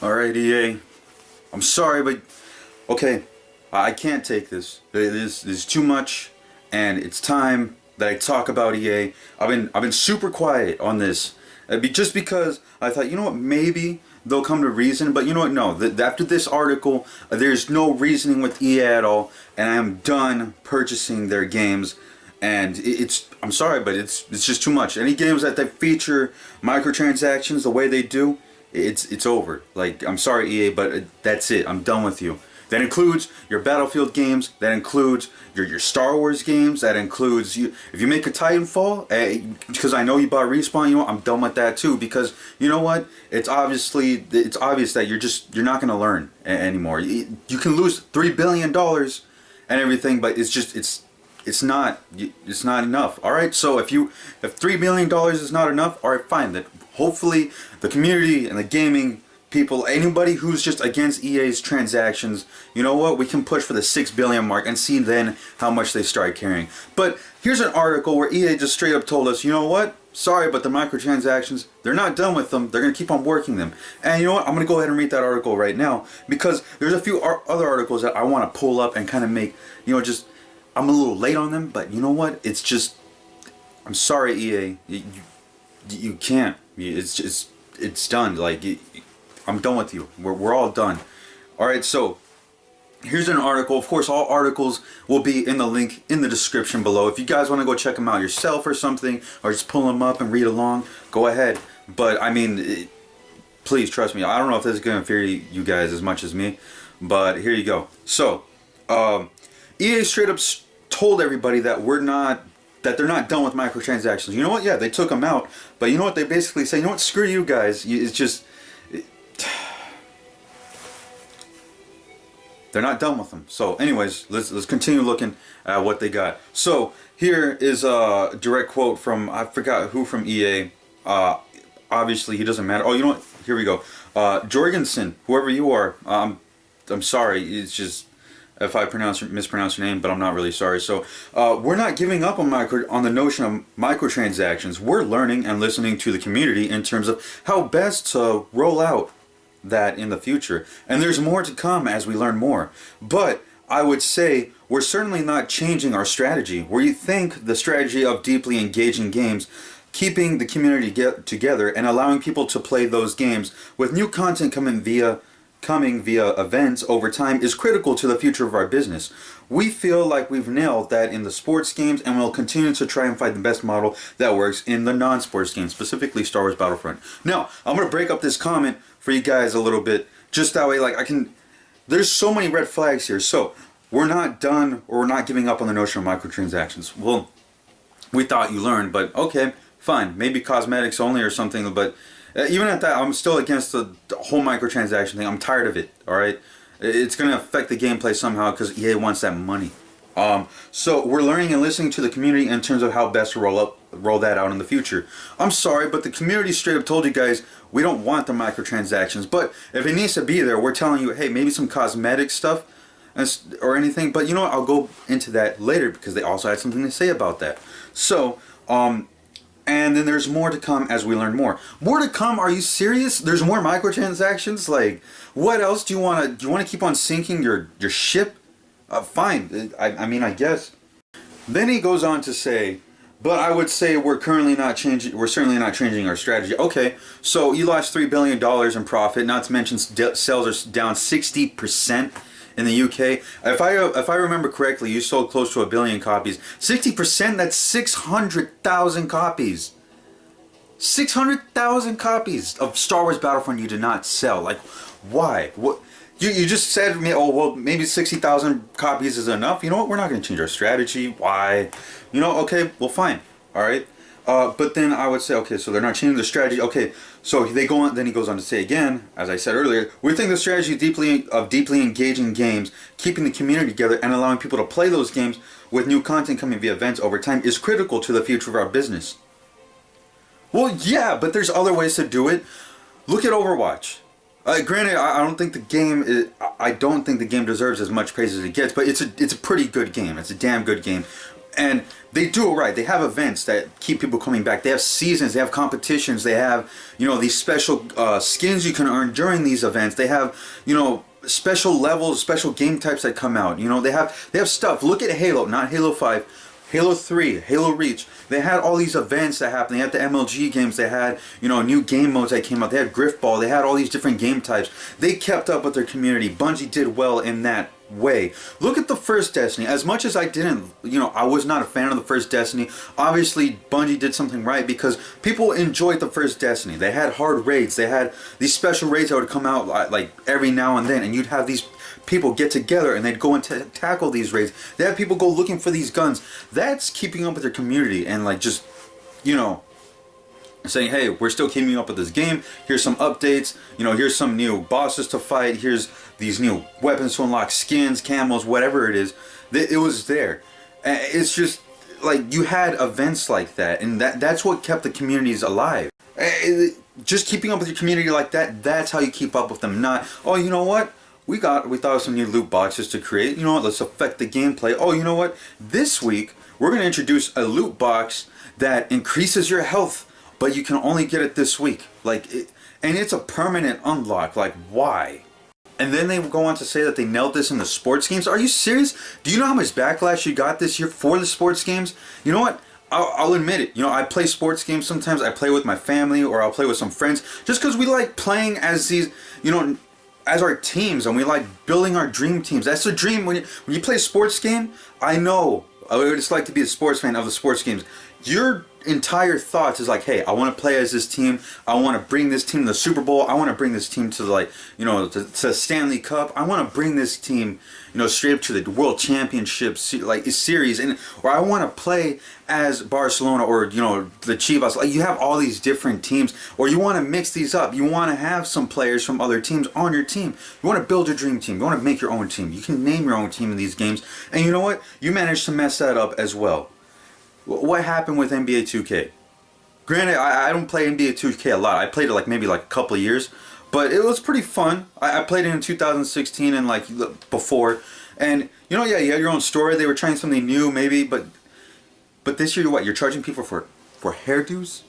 Alright, EA. I'm sorry, but okay, I can't take this. This is too much, and it's time that I talk about EA. I've been super quiet on this, just because I thought, you know what, maybe they'll come to reason. But you know what? No. After this article, there's no reasoning with EA at all, and I am done purchasing their games. And I'm sorry, but it's just too much. Any games that feature microtransactions the way they do, it's over. Like, I'm sorry, EA, but that's it. I'm done with you. That includes your Battlefield games. That includes your Star Wars games. That includes you. If you make a Titanfall, because I know you bought Respawn, you know what? I'm done with that too. Because you know what? It's obvious that you're not going to learn anymore. You can lose $3 billion and everything, but it's not enough. All right. So if $3 billion is not enough, all right, fine. That hopefully the community and the gaming people, anybody who's just against EA's transactions, you know what? We can push for the 6 billion mark and see then how much they start carrying. But here's an article where EA just straight up told us, you know what? Sorry, but the microtransactions, they're not done with them. They're going to keep on working them. And you know what? I'm going to go ahead and read that article right now, because there's a few other articles that I want to pull up and kind of make, you know, just, I'm a little late on them, but you know what? It's just, I'm sorry, EA. You can't. It's done. Like, I'm done with you. We're all done. Alright, so here's an article. Of course, all articles will be in the link in the description below. If you guys want to go check them out yourself or something, or just pull them up and read along, go ahead. But, I mean, please trust me. I don't know if this is going to infuriate you guys as much as me, but here you go. So, EA straight up told everybody that they're not done with microtransactions. You know what? Yeah, they took them out, but you know what? They basically say, you know what? Screw you guys. It's just, they're not done with them. So anyways, let's continue looking at what they got. So here is a direct quote from, I forgot who from EA. Obviously he doesn't matter. Oh, you know what? Here we go. Jorgensen, whoever you are, I'm sorry. It's just, if I mispronounce your name, but I'm not really sorry. So we're not giving up on the notion of microtransactions. We're learning and listening to the community in terms of how best to roll out that in the future. And there's more to come as we learn more. But I would say we're certainly not changing our strategy. Where you think the strategy of deeply engaging games, keeping the community together and allowing people to play those games with new content coming via events over time is critical to the future of our business. We feel like we've nailed that in the sports games, and we'll continue to try and find the best model that works in the non-sports games, specifically Star Wars Battlefront. Now, I'm going to break up this comment for you guys a little bit, just that way, like, there's so many red flags here. So, we're not done, or we're not giving up on the notion of microtransactions. Well, we thought you learned, but okay, fine. Maybe cosmetics only or something, but even at that, I'm still against the whole microtransaction thing. I'm tired of it, alright? It's going to affect the gameplay somehow because EA wants that money. So we're learning and listening to the community in terms of how best to roll that out in the future. I'm sorry, but the community straight up told you guys we don't want the microtransactions. But if it needs to be there, we're telling you, hey, maybe some cosmetic stuff or anything. But you know what? I'll go into that later because they also had something to say about that. So, and then there's more to come as we learn more. More to come? Are you serious? There's more microtransactions? Like, what else do you want to? Do you want to keep on sinking your ship? Fine. I mean, I guess. Then he goes on to say, but I would say we're certainly not changing our strategy. Okay, so you lost $3 billion in profit. Not to mention sales are down 60% in the UK. If I remember correctly, you sold close to 1 billion copies. 60%, that's 600,000 copies. 600,000 copies of Star Wars Battlefront you did not sell. Like, why? What? You just said to me, oh, well, maybe 60,000 copies is enough. You know what? We're not going to change our strategy. Why? You know, okay, well, fine. All right. But then I would say, okay, so they're not changing the strategy. Okay, so they go on. Then he goes on to say again, as I said earlier, we think the strategy of deeply engaging games, keeping the community together, and allowing people to play those games with new content coming via events over time is critical to the future of our business. Well, yeah, but there's other ways to do it. Look at Overwatch. Granted, I don't think the game deserves as much praise as it gets, but it's a pretty good game. It's a damn good game. And they do it right. They have events that keep people coming back. They have seasons. They have competitions. They have, you know, these special skins you can earn during these events. They have, you know, special levels, special game types that come out. You know, they have stuff. Look at Halo, not Halo 5. Halo 3, Halo Reach. They had all these events that happened. They had the MLG games. They had, you know, new game modes that came out. They had Griffball. They had all these different game types. They kept up with their community. Bungie did well in that way. Look at the first Destiny. As much as I didn't, you know, I was not a fan of the first Destiny, obviously Bungie did something right because people enjoyed the first Destiny. They had hard raids. They had these special raids that would come out like every now and then, and you'd have these people get together and they'd go and tackle these raids. They have people go looking for these guns. That's keeping up with their community and like just, you know, saying, hey, we're still keeping up with this game. Here's some updates. You know, here's some new bosses to fight. Here's these new weapons to unlock, skins, camos, whatever it is. It was there. It's just like you had events like that, and that's what kept the communities alive. Just keeping up with your community like that, that's how you keep up with them. Not, oh, you know what? We thought of some new loot boxes to create. You know what? Let's affect the gameplay. Oh, you know what? This week, we're going to introduce a loot box that increases your health, but you can only get it this week. And it's a permanent unlock. Like, why? And then they go on to say that they nailed this in the sports games. Are you serious? Do you know how much backlash you got this year for the sports games? You know what? I'll admit it. You know, I play sports games sometimes. I play with my family or I'll play with some friends just because we like playing as these, you know, as our teams, and we like building our dream teams. That's the dream. When you play a sports game, I know what it's like to be a sports fan of the sports games. Your entire thoughts is like, hey, I want to play as this team. I want to bring this team to the Super Bowl. I want to bring this team to to Stanley Cup. I want to bring this team, you know, straight up to the World Championship series, or I want to play as Barcelona or, you know, the Chivas. Like, you have all these different teams, or you want to mix these up. You want to have some players from other teams on your team. You want to build your dream team. You want to make your own team. You can name your own team in these games, and you know what? You managed to mess that up as well. What happened with NBA 2K? Granted, I don't play NBA 2K a lot. I played it maybe a couple of years, but it was pretty fun. I played it in 2016 and before, and you know, yeah, you had your own story. They were trying something new, maybe, but this year, what? You're charging people for hairdos?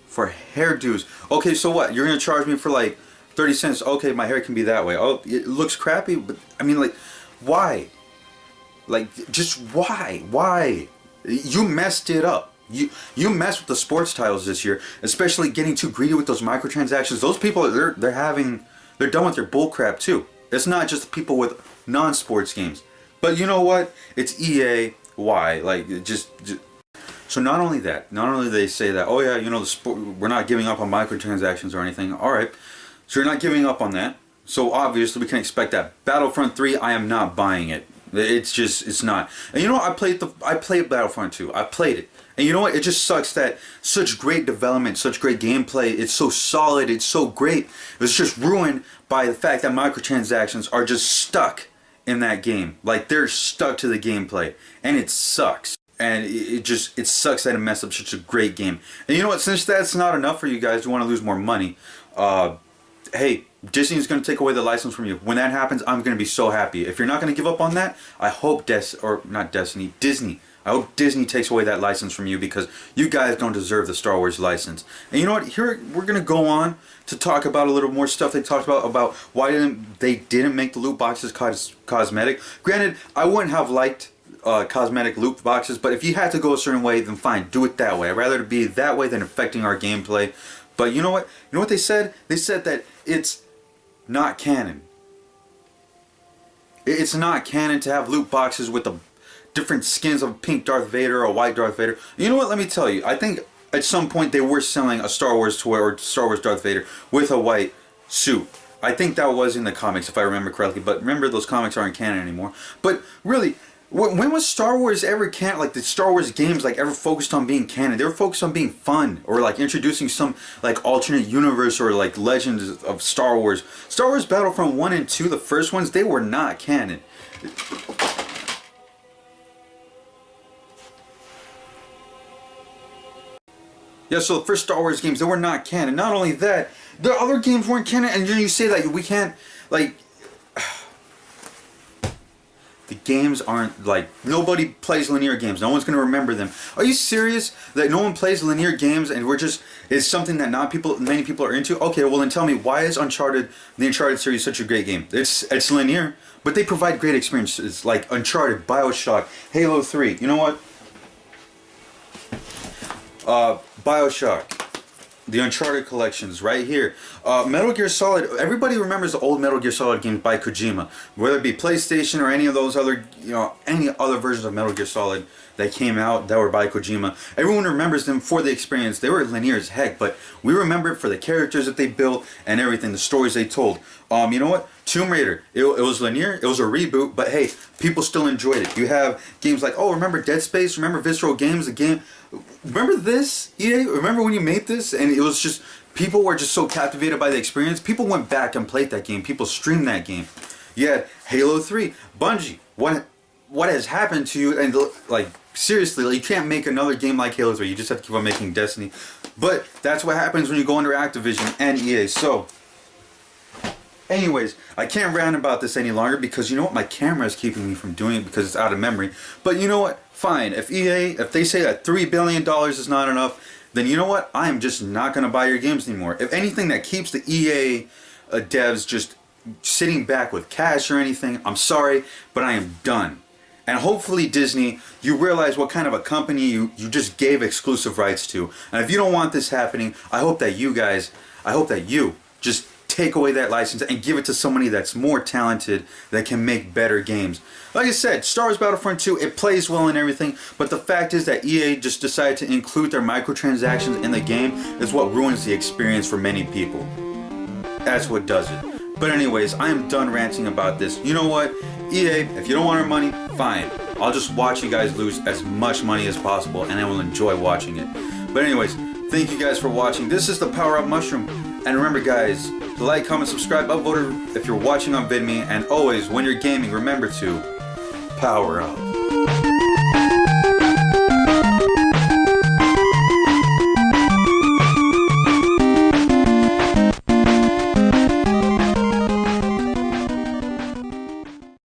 For hairdos? Okay, so what? You're gonna charge me for 30 cents? Okay, my hair can be that way. Oh, it looks crappy, but I mean, why? Just why? Why? You messed it up. You messed with the sports titles this year, especially getting too greedy with those microtransactions. Those people, they're done with their bullcrap too. It's not just people with non-sports games. But you know what? It's EA. Why? Just so not only they say that, oh yeah, you know, we're not giving up on microtransactions or anything. All right, so you're not giving up on that. So obviously we can expect that. Battlefront 3, I am not buying it. It's not. And you know what? I played Battlefront 2. I played it. And you know what? It just sucks that such great development, such great gameplay, it's so solid, it's so great. It was just ruined by the fact that microtransactions are just stuck in that game. They're stuck to the gameplay. And it sucks. And it sucks that it messed up such a great game. And you know what? Since that's not enough for you guys who want to lose more money, hey, Disney's going to take away the license from you. When that happens, I'm going to be so happy. If you're not going to give up on that, I hope Disney. I hope Disney takes away that license from you because you guys don't deserve the Star Wars license. And you know what? Here we're going to go on to talk about a little more stuff they talked about why they didn't make the loot boxes cosmetic. Granted, I wouldn't have liked cosmetic loot boxes, but if you had to go a certain way, then fine, do it that way. I'd rather it be that way than affecting our gameplay. But you know what? You know what they said? They said that it's not canon. It's not canon to have loot boxes with the different skins of pink Darth Vader or white Darth Vader. You know what? Let me tell you. I think at some point they were selling a Star Wars toy or Star Wars Darth Vader with a white suit. I think that was in the comics if I remember correctly. But remember, those comics aren't canon anymore. But really, when was Star Wars ever canon? The Star Wars games ever focused on being canon? They were focused on being fun or introducing some alternate universe or legends of Star Wars. Star Wars Battlefront 1 and 2, the first ones, they were not canon. Yeah, so the first Star Wars games, they were not canon. Not only that, the other games weren't canon, and then you say that we can't The games aren't like, nobody plays linear games. No one's gonna remember them. Are you serious that no one plays linear games and it's something that many people are into? Okay, well then tell me, why is the Uncharted series such a great game? It's linear, but they provide great experiences like Uncharted, BioShock, Halo 3. You know what? BioShock. The Uncharted collections right here. Metal Gear Solid. Everybody remembers the old Metal Gear Solid games by Kojima, whether it be PlayStation or any of those other, any other versions of Metal Gear Solid that came out that were by Kojima. Everyone remembers them for the experience. They were linear as heck, but we remember it for the characters that they built and everything, the stories they told. You know what? Tomb Raider. It was linear. It was a reboot, but hey, people still enjoyed it. You have games like, oh, remember Dead Space? Remember Visceral Games? The game. Remember this, EA? Remember when you made this? And it was just, people were just so captivated by the experience. People went back and played that game. People streamed that game. You had Halo 3. Bungie, what has happened to you? And like, seriously, like, you can't make another game like Halo 3. You just have to keep on making Destiny. But that's what happens when you go under Activision and EA. So, anyways, I can't rant about this any longer because you know what? My camera is keeping me from doing it because it's out of memory. But you know what? Fine. If they say that $3 billion is not enough, then you know what? I am just not going to buy your games anymore. If anything that keeps the EA devs just sitting back with cash or anything, I'm sorry, but I am done. And hopefully Disney, you realize what kind of a company you just gave exclusive rights to. And if you don't want this happening, I hope that you just take away that license and give it to somebody that's more talented that can make better games. Like I said, Star Wars Battlefront 2, it plays well and everything, but the fact is that EA just decided to include their microtransactions in the game is what ruins the experience for many people. That's what does it. But anyways, I am done ranting about this. You know what? EA, if you don't want our money, fine. I'll just watch you guys lose as much money as possible and I will enjoy watching it. But anyways, thank you guys for watching. This is the Power Up Mushroom. And remember guys, to like, comment, subscribe, upvote if you're watching on Vidme, and always, when you're gaming, remember to power up.